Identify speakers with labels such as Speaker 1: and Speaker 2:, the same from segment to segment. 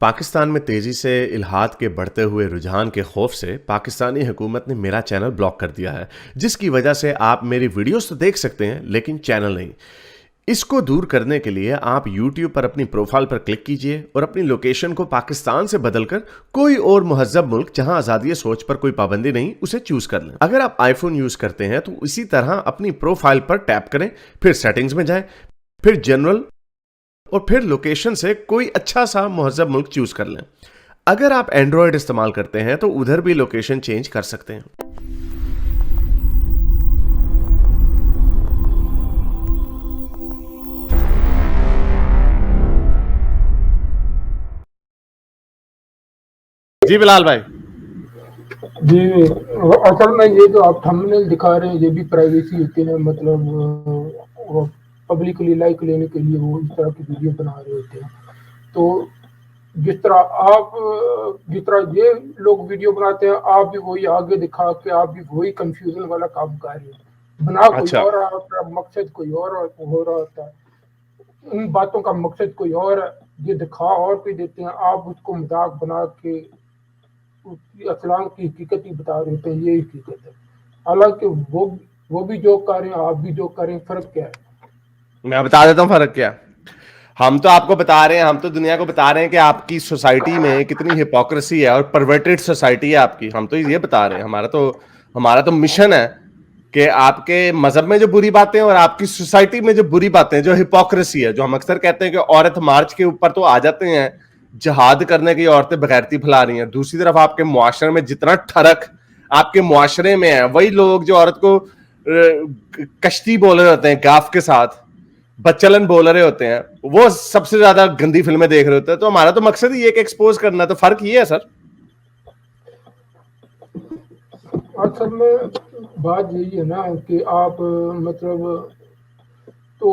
Speaker 1: پاکستان میں تیزی سے الحاد کے بڑھتے ہوئے رجحان کے خوف سے پاکستانی حکومت نے میرا چینل بلاک کر دیا ہے، جس کی وجہ سے آپ میری ویڈیوز تو دیکھ سکتے ہیں لیکن چینل نہیں۔ اس کو دور کرنے کے لیے آپ یوٹیوب پر اپنی پروفائل پر کلک کیجئے اور اپنی لوکیشن کو پاکستان سے بدل کر کوئی اور مہذب ملک جہاں آزادی سوچ پر کوئی پابندی نہیں اسے چوز کر لیں۔ اگر آپ آئی فون یوز کرتے ہیں تو اسی طرح اپنی پروفائل پر ٹیپ کریں، پھر سیٹنگز میں جائیں، پھر جنرل اور پھر لوکیشن سے کوئی اچھا سا مہذب ملک چوز کر لیں۔ اگر آپ اینڈرائیڈ استعمال کرتے ہیں تو ادھر بھی لوکیشن چینج کر سکتے ہیں۔ جی بلال بھائی۔
Speaker 2: جی اصل میں یہ جو آپ تھمبنیل دکھا رہے ہیں یہ بھی پرائیویسی ہوتی ہے، مطلب پبلکلی لائک لینے کے لیے وہ اس طرح کی ویڈیو بنا رہے ہوتے ہیں۔ تو جس طرح یہ لوگ ویڈیو بناتے ہیں آپ بھی وہی آگے دکھا کے آپ بھی وہی کنفیوژن والا کام کر رہے ہیں، بنا کوئی
Speaker 1: اچھا،
Speaker 2: اور رہا ہوتا ہے، مقصد کوئی اور ہو رہا ہوتا ہے، ان باتوں کا مقصد کوئی اور ہے، یہ دکھا اور بھی دیتے ہیں، آپ اس کو مذاق بنا کے اسلام کی حقیقت ہی بتا رہے ہوتے ہیں، یہ حقیقت ہے۔ حالانکہ وہ بھی جو کر رہے ہیں آپ بھی جو کر رہے ہیں، فرق کیا ہے؟
Speaker 1: میں بتا دیتا ہوں فرق کیا۔ ہم تو آپ کو بتا رہے ہیں، ہم تو دنیا کو بتا رہے ہیں کہ آپ کی سوسائٹی میں کتنی ہپوکریسی ہے اور پرورٹڈ سوسائٹی ہے آپ کی، ہم تو یہ بتا رہے ہیں۔ ہمارا تو مشن ہے کہ آپ کے مذہب میں جو بری باتیں اور آپ کی سوسائٹی میں جو بری باتیں، جو ہپوکریسی ہے، جو ہم اکثر کہتے ہیں کہ عورت مارچ کے اوپر تو آ جاتے ہیں جہاد کرنے کی، عورتیں بغیرتی پھیلا رہی ہیں، دوسری طرف آپ کے معاشرے میں جتنا ٹھرک آپ کے معاشرے میں ہے، وہی لوگ جو عورت کو کشتی بول رہے ہوتے ہیں گاف کے ساتھ، بچلن بول رہے ہوتے ہیں، وہ سب سے زیادہ گندی فلمیں دیکھ رہے ہوتے ہیں۔ تو ہمارا تو مقصد ہی یہ کہ ایکسپوز کرنا، تو فرق یہ ہے سر۔
Speaker 2: اصل میں بات یہی ہے نا کہ آپ مطلب تو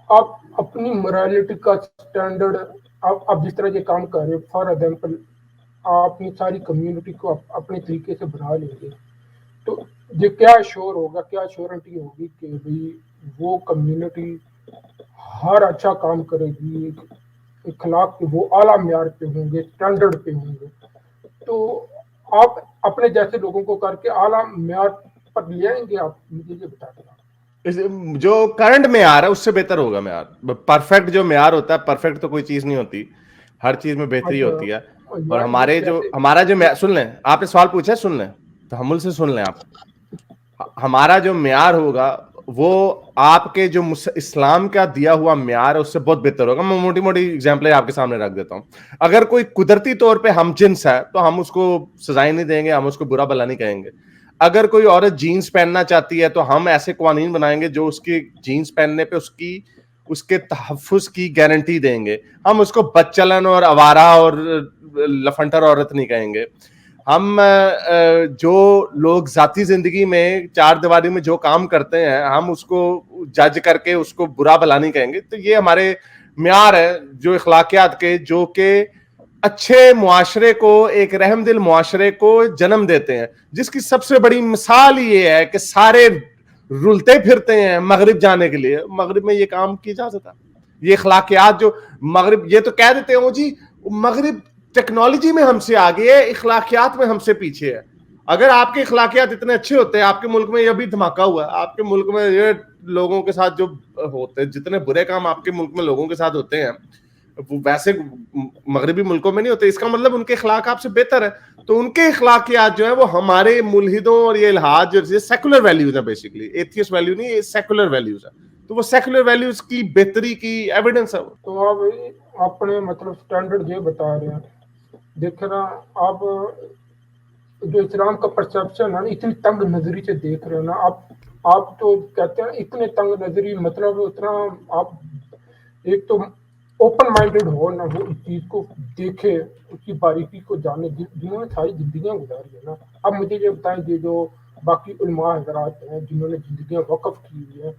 Speaker 2: آپ اپنی morality کا سٹینڈرڈ آپ جس طرح یہ کام کر رہے ہیں، فار ایگزامپل آپ اپنی ساری کمیونٹی کو اپنے طریقے سے بنا لیں گے تو یہ کیا شور ہوگا، کیا شورنٹی ہوگی کہ بھئی وہ کمیونٹی ہر اچھا کام کرے گی، اخلاق کے وہ اعلیٰ معیار پہ ہوں گے، اسٹینڈرڈ پہ ہوں گے۔ تو آپ اپنے جیسے لوگوں کو کر کے اعلیٰ معیار پر لے آئیں گے؟ آپ مجھے یہ بتا دیں۔
Speaker 1: جو کرنٹ معیار ہے اس سے بہتر ہوگا معیار۔ پرفیکٹ جو معیار ہوتا ہے، پرفیکٹ تو کوئی چیز نہیں ہوتی، ہر چیز میں بہتری ہوتی ہے۔ اور
Speaker 2: یار یہ
Speaker 1: ہمارا جو سن لیں، آپ نے سوال پوچھا ہے، سن لیں تحمل سے سن لیں آپ۔ ہمارا جو معیار ہوگا وہ آپ کے جو اسلام کا دیا ہوا معیار ہے اس سے بہت بہتر ہوگا۔ میں موٹی موٹی اگزامپلیں آپ کے سامنے رکھ دیتا ہوں۔ اگر کوئی قدرتی طور پہ ہم جنس ہے تو ہم اس کو سزائیں نہیں دیں گے، ہم اس کو برا بھلا نہیں کہیں گے۔ اگر کوئی عورت جینز پہننا چاہتی ہے تو ہم ایسے قوانین بنائیں گے جو اس کی جینز پہننے پہ اس کے تحفظ کی گارنٹی دیں گے۔ ہم اس کو بدچلن اور آوارہ اور لفنٹر عورت نہیں کہیں گے۔ ہم جو لوگ ذاتی زندگی میں چار دیواری میں جو کام کرتے ہیں ہم اس کو جج کر کے اس کو برا بھلا نہیں کہیں گے۔ تو یہ ہمارے معیار ہے جو اخلاقیات کے، جو کہ اچھے معاشرے کو، ایک رحم دل معاشرے کو جنم دیتے ہیں، جس کی سب سے بڑی مثال یہ ہے کہ سارے رلتے پھرتے ہیں مغرب جانے کے لیے۔ مغرب میں یہ کام کی اجازت ہے، یہ اخلاقیات جو مغرب یہ تو کہہ دیتے ہیں جی مغرب ٹیکنالوجی میں ہم سے آگے ہے، اخلاقیات میں ہم سے پیچھے ہے۔ اگر آپ کے اخلاقیات اتنے اچھے ہوتے ہیں، آپ کے ملک میں یہ بھی دھماکہ ہوا ہے، آپ کے ملک میں یہ لوگوں کے ساتھ جو ہوتے ہیں، جتنے برے کام آپ کے ملک میں لوگوں کے ساتھ ہوتے ہیں وہ ویسے مغربی ملکوں میں نہیں ہوتے، اس کا مطلب ان کے اخلاق آپ سے بہتر ہے۔ تو ان کے اخلاقیات جو ہیں وہ ہمارے ملحدوں اور یہ الحاد جو سیکولر ویلیوز ہیں، بیسیکلی ایتھیسٹ ویلیو نہیں، یہ سیکولر ویلیوز ہے، تو وہ سیکولر ویلیوز کی بہتری کی ایویڈنس ہے۔
Speaker 2: تو آپ اپنے مطلب سٹینڈرڈ یہ بتا رہے ہیں، دیکھیں نا آپ جو اسلام کا پرسیپشن ہے نا، اتنی تنگ نظری سے دیکھ رہے ہیں نا آپ تو کہتے ہیں اتنے تنگ نظری، مطلب اتنا آپ ایک تو اوپن مائنڈیڈ ہو نا، وہ اس چیز کو دیکھے، اس کی باریکی کو جانے، جنہوں نے ساری زندگیاں گزاری ہیں نا۔ اب مجھے یہ بتائیں یہ جو باقی علماء حضرات ہیں جنہوں نے زندگیاں وقف کی ہوئی ہیں،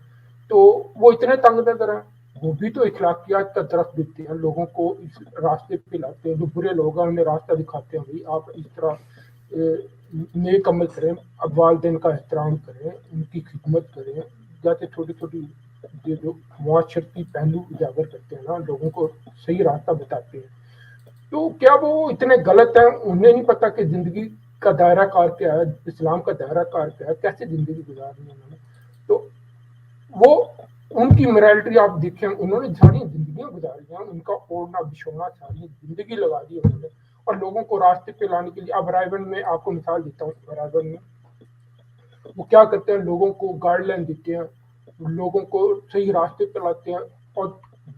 Speaker 2: تو وہ اتنے تنگ نظر ہیں، وہ بھی تو اخلاقیات کا درخت دیتے ہیں، لوگوں کو اس راستے پہ لاتے ہیں، جو برے لوگ ہیں انہیں راستہ دکھاتے ہیں، بھائی آپ اس طرح نیک عمل کریں، اب والدین کا احترام کریں، ان کی خدمت کریں، جیسے چھوٹی چھوٹی جو معاشرتی پہلو اجاگر کرتے ہیں نا، لوگوں کو صحیح راستہ بتاتے ہیں۔ تو کیا وہ اتنے غلط ہیں؟ انہیں نہیں پتا کہ زندگی کا دائرہ کار کیا ہے، اسلام کا دائرہ کار کیا ہے، کیسے زندگی گزارنی ہے انہوں نے. تو وہ ان کی میرالٹی آپ دیکھیں، انہوں نے ساری زندگیاں گزاری ہیں، ان کا اوڑھنا بچھونا ساری زندگی لگا دی انہوں نے، اور لوگوں کو راستے پہ لانے کے لیے. اب رائے میں آپ کو مثال دیتا ہوں، رائے میں وہ کیا کرتے ہیں، لوگوں کو گائیڈ لائن دیتے ہیں، لوگوں کو صحیح راستے پہ لاتے ہیں. اور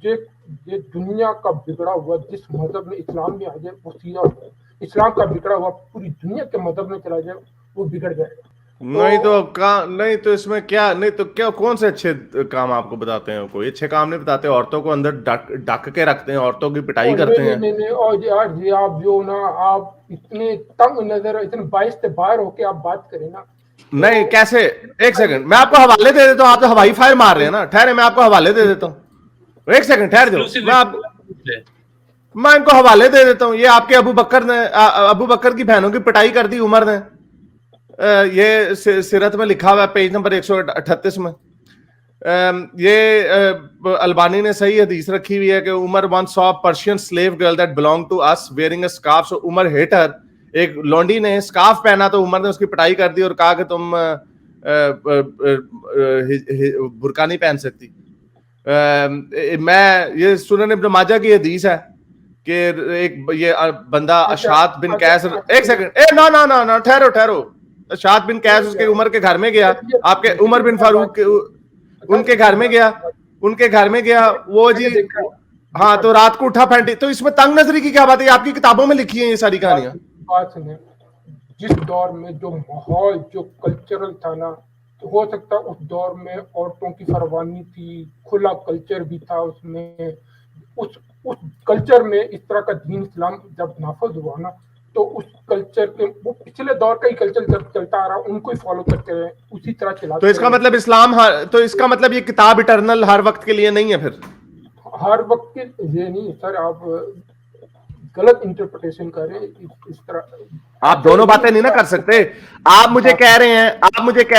Speaker 2: یہ دنیا کا بگڑا ہوا جس مذہب میں اسلام میں آ جائے وہ سیدھا ہو جائے. اسلام کا بگڑا ہوا پوری دنیا کے مذہب میں چلا جائے وہ بگڑ جائے گا.
Speaker 1: نہیں تو نہیں تو اس میں کیا، نہیں تو کیا کون سے اچھے کام آپ کو بتاتے ہیں؟ کوئی اچھے کام نہیں بتاتے. عورتوں کو اندر ڈک کے رکھتے ہیں، عورتوں کی پٹائی کرتے ہیں.
Speaker 2: نہیں اور یار جی آپ جو نا آپ اتنے تنگ نظر اتنے باعث سے باہر ہو کے آپ بات کریں نا.
Speaker 1: نہیں کیسے؟ ایک سیکنڈ میں آپ کو حوالے دے دیتا ہوں. آپ تو ہوائی فائر مار رہے ہیں نا. ٹھہرے میں آپ کو حوالے دے دیتا ہوں. ایک سیکنڈ ٹھہر جاؤ. میں ان کو حوالے دے دیتا ہوں. یہ آپ کے ابو بکر کی بہنوں کی پٹائی کر دی عمر نے. یہ سیرت میں لکھا ہوا ہے پیج نمبر 138 میں. یہ البانی نے صحیح حدیث رکھی ہوئی ہے کہ عمر once saw a Persian slave girl that belonged to us wearing a scarf, so Umar hit her. ایک لونڈی نے اسکارف پہنا تو عمر نے اس کی پٹائی کر دی اور کہا کہ تم برقع نہیں پہن سکتی. میں یہ سنن ابن ماجہ کی حدیث ہے کہ ایک یہ بندہ اشعث بن قیس. ایک سیکنڈ نہ ٹھہرو. اشعث بن قیس اس کے عمر کے گھر میں گیا. آپ کے عمر بن فاروق ان کے گھر میں گیا وہ جی. ہاں تو رات کو اٹھا پھینٹی. تو اس میں تنگ نظری کی کیا بات ہے؟ آپ کی کتابوں میں لکھی ہیں یہ ساری کہانیاں.
Speaker 2: بات سنیں، جس دور میں جو ماحول جو کلچرل تھا نا، ہو سکتا اس دور میں عورتوں کی فروانی تھی، کھلا کلچر بھی تھا اس میں. اس کلچر میں اس طرح کا دین اسلام جب نافذ ہوا نا تو اس کلچر کے وہ پچھلے دور کا ہی کلچر جب چلتا آ رہا ان کو ہی فالو کرتے رہے، اسی طرح چلاتے.
Speaker 1: تو اس کا مطلب اسلام، تو اس کا مطلب یہ کتاب اٹرنل ہر وقت کے لیے نہیں ہے. پھر
Speaker 2: ہر وقت کے یہ نہیں سر، آپ غلط انٹرپریٹیشن کر رہے ہیں. اس طرح
Speaker 1: آپ دونوں باتیں نہیں نہ کر سکتے. آپ مجھے کہہ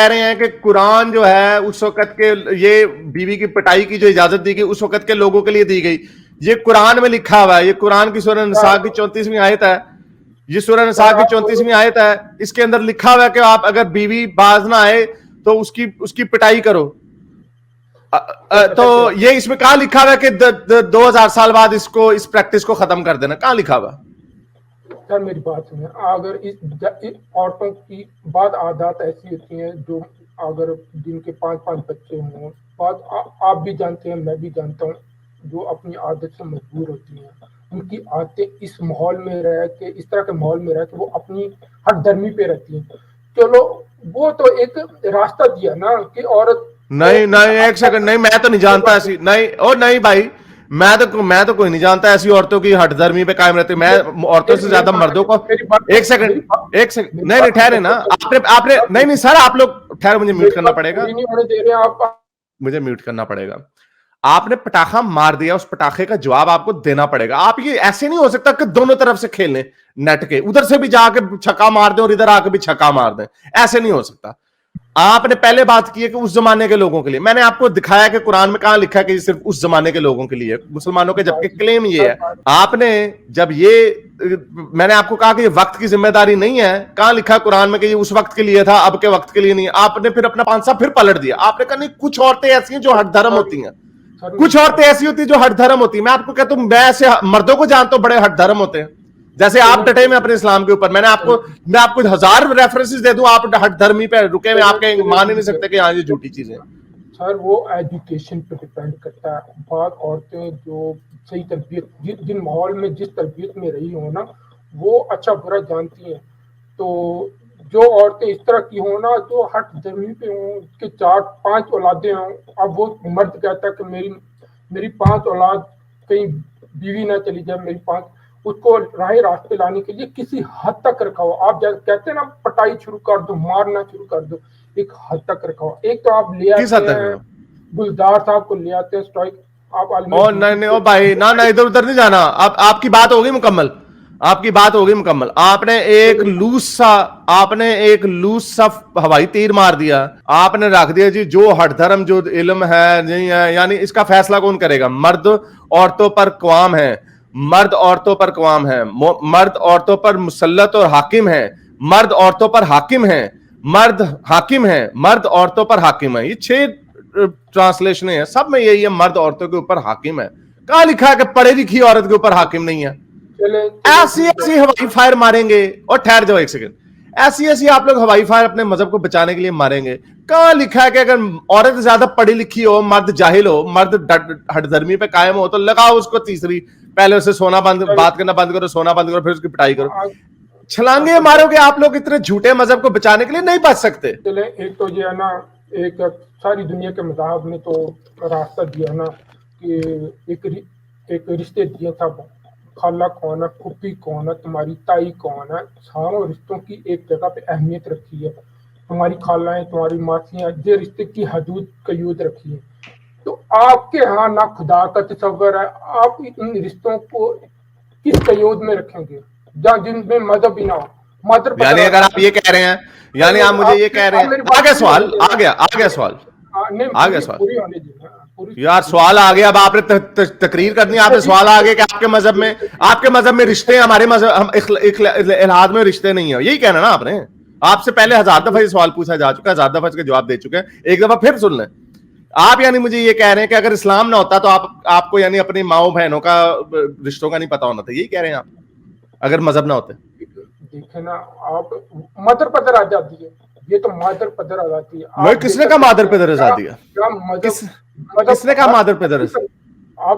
Speaker 1: رہے ہیں کہ قرآن جو ہے اس وقت کے یہ بیوی کی پٹائی کی جو اجازت دی گئی اس وقت کے لوگوں کے لیے دی گئی. یہ قرآن میں لکھا ہوا ہے. یہ قرآن کی سورہ نساء کی 34ویں آیت ہے. یہ سورہ نساء کی 34ویں آیت ہے. اس کے اندر لکھا ہوا ہے کہ آپ اگر بیوی باز نہ آئے تو اس کی پٹائی کرو. تو یہ اس میں کہاں لکھا ہوا ہے کہ 2000 سال بعد اس پریکٹس کو ختم کر دینا؟ کہاں لکھا ہوا؟
Speaker 2: سر میری بات سنیں، اگر عورتوں کی بعض عادات ایسی ہوتی ہیں جو اگر جن کے 5 بچے ہوں، بعض آپ بھی جانتے ہیں میں بھی جانتا ہوں، جو اپنی عادت سے مجبور ہوتی ہیں، ان کی عادتیں اس ماحول میں رہ کے اس طرح کے ماحول میں رہ کے وہ اپنی ہر درمی پہ رہتی ہیں. چلو وہ تو ایک راستہ دیا نا کہ عورت
Speaker 1: نہیں ایک سیکنڈ نہیں، میں تو نہیں جانتا ایسی. نہیں بھائی، میں تو کوئی نہیں جانتا ایسی عورتوں کی ہٹ دھرمی پہ قائم رہتے. میں عورتوں سے زیادہ مردوں کو. ایک سیکنڈ نہیں ٹھہرے نا. آپ نے نہیں سر آپ لوگ ٹھہرے. مجھے میوٹ کرنا پڑے گا. آپ نے پٹاخہ مار دیا، اس پٹاخے کا جواب آپ کو دینا پڑے گا. آپ یہ ایسے نہیں ہو سکتا کہ دونوں طرف سے کھیل لیں نیٹ کے، ادھر سے بھی جا کے چھکا مار دیں اور ادھر آ کے بھی چھکا مار دیں. ایسے نہیں ہو سکتا. آپ نے پہلے بات کی ہے کہ اس زمانے کے لوگوں کے لیے. میں نے آپ کو دکھایا کہ قرآن میں کہاں لکھا ہے کہ یہ صرف اس زمانے کے لوگوں کے لیے، مسلمانوں کے، جبکہ کلیم یہ ہے. آپ نے جب میں نے آپ کو کہا کہ یہ وقت کی ذمہ داری نہیں ہے، کہاں لکھا قرآن میں کہ یہ اس وقت کے لیے تھا اب کے وقت کے لیے نہیں. آپ نے پھر اپنا پانسا پھر پلٹ دیا. آپ نے کہا نہیں کچھ عورتیں ایسی ہیں جو ہٹ دھرم ہوتی ہیں، کچھ عورتیں ایسی ہوتی ہیں جو ہٹ دھرم ہوتی ہیں. میں آپ کو کہتا ہوں میں ایسے مردوں کو جانتا ہوں بڑے ہٹ دھرم ہوتے ہیں جیسے آپ ڈٹے میں اپنے اسلام کے اوپر. میں آپ کو 1000 ریفرنسز دے دوں، آپ ہٹ دھرمی پہ رکے میں، آپ کے مان ہی نہیں سکتے کہ ہاں یہ جھوٹی چیزیں.
Speaker 2: سر وہ ایجوکیشن پہ ڈیپینڈ کرتا ہے. بعض عورتیں جو صحیح تربیت جن ماحول میں جس تربیت میں رہی ہوں نا وہ اچھا برا جانتی ہیں. تو جو عورتیں اس طرح کی ہوں نا جو ہٹ دھرمی پہ ہوں کہ 4-5 اولادیں ہوں، اب وہ مرد کہتا ہے کہ میری 5 اولاد کہیں بیوی نہ چلی جائے، میری 5، اس کو راہ راست پہ لانے کے لیے کسی حد تک رکھا ہو. آپ جیسے کہتے ہیں نا پٹائی شروع کر دو، مارنا شروع کر دو، ایک حد تک رکھا ہو. ایک تو آپ لے آتے ہیں گلزار صاحب کو لے آتے ہیں اسٹرائک. آپ
Speaker 1: نہیں بھائی نہ ادھر ادھر نہیں جانا. آپ کی بات ہوگی مکمل. آپ نے ایک لوس سا ہوائی تیر مار دیا. آپ نے رکھ دیا جی جو ہٹ دھرم جو علم ہے نہیں ہے، یعنی اس کا فیصلہ کون کرے گا؟ مرد عورتوں پر قوام ہے. مرد عورتوں پر قوام ہے, مرد عورتوں پر مسلط اور حاکم ہے, مرد عورتوں پر حاکم ہے, مرد حاکم ہے, مرد عورتوں پر حاکم ہے. یہ 6 ٹرانسلیشنیں ہیں, سب میں یہی ہے, مرد عورتوں کے اوپر حاکم ہے. کہاں لکھا ہے کہ پڑھی لکھی عورت کے اوپر حاکم نہیں ہے؟ ایسی ایسی ہوائی فائر ماریں گے. اور ٹھہر جاؤ ایک سیکنڈ, ایسی ایسی آپ لوگ ہوائی فائر اپنے مذہب کو بچانے کے لیے ماریں گے. کہاں لکھا ہے کہ اگر عورت زیادہ پڑھی لکھی ہو, مرد جاہل ہو, مرد ہٹ دھرمی پہ قائم ہو تو لگاؤ اس کو تیسری, پہلے اسے سونا بند, بات کرنا بند کرو, سونا بند کرو, پھر اس کی پٹائی کرو. چھلانگے مارو گے آپ لوگ اتنے جھوٹے مذہب کو بچانے کے لیے نہیں بچ سکتے.
Speaker 2: چلے ایک تو یہ ہے نا, ایک ساری دنیا کے مذاہب نے تو راستہ دیا نا کہ ایک رشتے دیے تھا, خالہ کون ہے, پھوپھی کون ہے, تمہاری تائی کون ہے, ساروں رشتوں کی ایک جگہ پہ اہمیت رکھی ہے. تمہاری خالائیں, تمہاری ماسیاں, یہ رشتے کی حدود قیود رکھی ہے. تو آپ کے ہاں نہ خدا کا تصور ہے, آپ ان رشتوں کو کس قیود میں رکھیں گے جہاں جن میں مذہب ہی نہ ہو.
Speaker 1: یعنی اگر آپ یہ کہہ رہے ہیں, یعنی آپ مجھے یہ کہہ رہے ہیں, آگے سوال آ گیا سوال آ گیا سوال یار, سوال آ گیا. اب آپ نے تقریر کرنی ہے, آپ نے سوال آ گیا کہ آپ کے مذہب میں رشتے, ہمارے مذہب الحاد میں رشتے نہیں ہیں. یہی کہنا نا آپ نے. آپ سے پہلے 1000 دفعہ یہ سوال پوچھا جا چکا ہے, 1000 دفعہ اس کے جواب دے چکے ہیں, ایک دفعہ پھر سن لیں. آپ یعنی مجھے یہ کہہ رہے ہیں کہ اگر اسلام نہ ہوتا تو آپ کو یعنی اپنی ماؤں بہنوں کا رشتوں کا نہیں پتا ہونا تھا, یہی کہہ رہے ہیں آپ, اگر مذہب نہ ہوتے؟
Speaker 2: دیکھیں نا آپ, مدر پدر آ جاتی ہے, یہ تو مادر پدر آ جاتی ہے.
Speaker 1: میں کس نے کہا مادر پدر آ دیا؟ کس نے کہا مادر پدر؟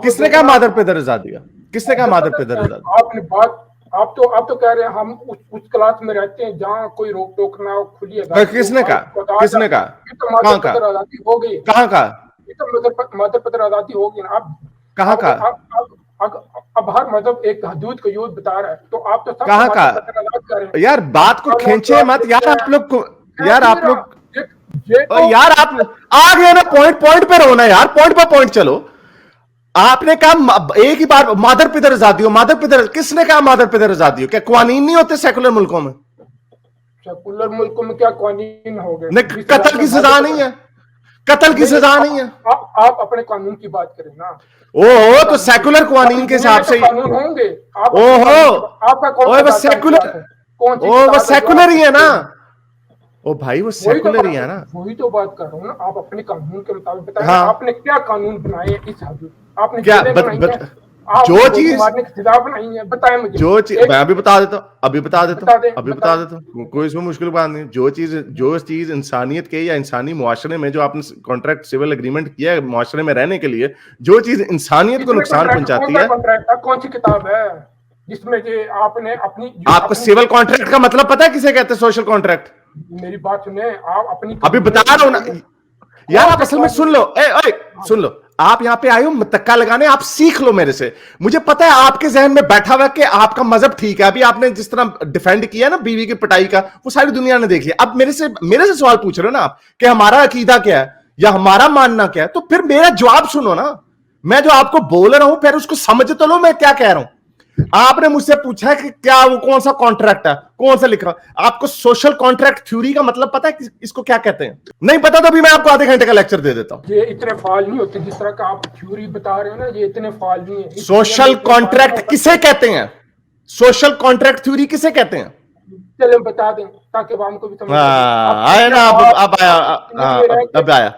Speaker 1: کس نے کہا مادر پدر آ دیا؟ کس نے کہا مادر پدر آ دیا؟
Speaker 2: آپ نے بات, آپ تو کہہ رہے ہیں ہم اس کلاس میں رہتے ہیں جہاں کوئی روک ٹوک نہ ہو, کھلی ہے.
Speaker 1: کس نے کہا؟ کس نے کہا؟
Speaker 2: کہاں کہا؟ ہو گئی.
Speaker 1: کہاں کہا؟
Speaker 2: یہ تو مادر پدر آزادی ہوگی نا. آپ
Speaker 1: کہاں کہا؟
Speaker 2: اب ہر مذہب ایک حدود قیود بتا رہا ہے, تو آپ تو سب
Speaker 1: کہاں کہا؟ یار بات کو کھینچے مت یار, آپ لوگ کو یار, آپ آ گئے نا پوائنٹ پہ رہو نا یار, پوائنٹ پہ پوائنٹ چلو. آپ نے کہا ایک ہی بار مادر پدر آزادی ہو, مادر پدر, کس نے کہا مادر پدر آزادی ہو؟ کیا قوانین نہیں ہوتے سیکولر ملکوں میں؟
Speaker 2: سیکولر ملکوں میں کیا قوانین ہو گئے؟
Speaker 1: قتل کی سزا نہیں ہے, قتل کی سزا نہیں ہے.
Speaker 2: آپ اپنے قانون کی بات کریں نا.
Speaker 1: اوہ تو سیکولر قوانین کے حساب سے
Speaker 2: قانون ہوں گے.
Speaker 1: وہ سیکولر ہی ہے نا. او بھائی وہ سیکولر ہی ہے نا.
Speaker 2: وہی تو بات کر رہا ہوں نا, آپ اپنے قانون کے مطابق بتائیں آپ نے کیا قانون بنائے اس حد, آپ نے
Speaker 1: کیا جو چیز
Speaker 2: بتائیں مجھے,
Speaker 1: جو چیز میں ابھی بتا دیتا ہوں, کوئی اس میں مشکل بات نہیں. جو چیز انسانیت کے یا انسانی معاشرے میں جو آپ نے کانٹریکٹ سول اگریمنٹ کیا ہے معاشرے میں رہنے کے لیے, جو چیز انسانیت کو نقصان پہنچاتی ہے.
Speaker 2: کون سی کتاب ہے جس میں کہ آپ نے اپنی,
Speaker 1: آپ کو سول کانٹریکٹ کا مطلب پتا ہے کسے کہتے ہیں؟ Social contract.
Speaker 2: میری بات سنیں, آپ اپنی
Speaker 1: ابھی بتا رہا ہوں نا یار, آپ اصل میں سن لو, آپ یہاں پہ آئے ہو متکا لگانے, آپ سیکھ لو میرے سے. مجھے پتا ہے آپ کے ذہن میں بیٹھا ہوا کہ آپ کا مذہب ٹھیک ہے. ابھی آپ نے جس طرح ڈیفینڈ کیا نا بیوی کی پٹائی کا, وہ ساری دنیا نے دیکھ لیا. اب میرے سے سوال پوچھ رہے ہو نا آپ کہ ہمارا عقیدہ کیا ہے یا ہمارا ماننا کیا ہے, تو پھر میرا جواب سنو نا. میں جو آپ کو بول رہا ہوں پھر اس کو سمجھ تو لو میں کیا کہہ رہا ہوں. آپ نے مجھ سے پوچھا کہ کیا وہ کون سا کانٹریکٹ ہے, کون سا لکھا. آپ کو سوشل کانٹریکٹ تھیوری کا مطلب پتا ہے اس کو کیا کہتے ہیں؟ نہیں پتا تو بھی میں آپ کو آدھے گھنٹے کا لیکچر دے دیتا ہوں.
Speaker 2: یہ اتنے فعال نہیں ہوتے جس طرح کا آپ تھیوری بتا رہے ہیں نا, یہ اتنے فعال نہیں ہیں.
Speaker 1: سوشل کانٹریکٹ کسے کہتے ہیں؟ سوشل کانٹریکٹ تھیوری کسے کہتے ہیں؟
Speaker 2: چلیں بتا دیں تاکہ عوام کو بھی سمجھ
Speaker 1: آئے نا. اب آیا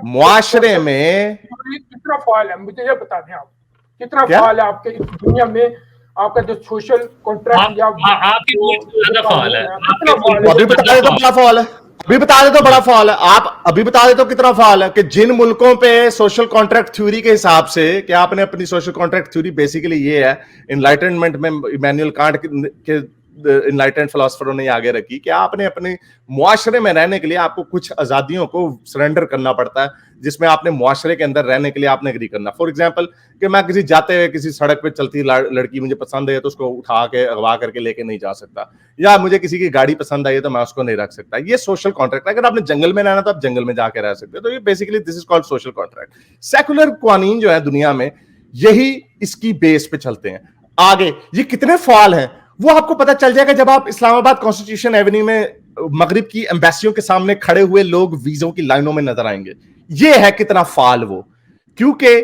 Speaker 1: معاشرے میں
Speaker 2: کتنا فعال ہے, مجھے یہ بتا دیں آپ کتنا فعال ہے آپ کے دنیا میں. آپ کا جو سوشل کانٹریکٹ یا
Speaker 3: آپ کی زیادہ فعال ہے.
Speaker 1: ابھی بتا دیتا ہوں بڑا فعال ہے, ابھی بتا دیتا ہوں بڑا فعال ہے. آپ ابھی بتا دیتا ہوں کتنا فعال ہے کہ جن ملکوں پہ سوشل کانٹریکٹ تھیوری کے حساب سے کہ آپ نے اپنی سوشل کانٹریکٹ تھیوری بیسیکلی یہ ہے, انلائٹنمنٹ میں ایمینوئل کانٹ کے انلائٹنڈ فلاسفروں نے آگے رکھی کہ آپ نے اپنے معاشرے میں رہنے کے لیے آپ کو کچھ آزادیوں کو سرنڈر کرنا پڑتا ہے, جس میں آپ نے معاشرے کے اندر رہنے کے لیے آپ نے اگری کرنا. فار ایگزامپل کہ میں کسی جاتے ہوئے کسی سڑک پہ چلتی لڑکی مجھے پسند ہے تو اس کو اٹھا کے اغوا کر کے لے کے نہیں جا سکتا, یا مجھے کسی کی گاڑی پسند آئی ہے تو میں اس کو نہیں رکھ سکتا. یہ سوشل کانٹریکٹ ہے. اگر آپ نے جنگل میں رہنا تو آپ جنگل میں جا کے رہ سکتے. تو یہ basically this is called social contract. Secular قوانین جو ہے دنیا میں یہی اس کی بیس پہ چلتے ہیں. آگے یہ کتنے فعال ہیں وہ آپ کو پتہ چل جائے گا جب آپ اسلام آباد کانسٹیٹیوشن ایونیو میں مغرب کی ایمبیسیوں کے سامنے کھڑے ہوئے لوگ ویزوں کی لائنوں میں نظر آئیں گے. یہ ہے کتنا فعال وہ, کیونکہ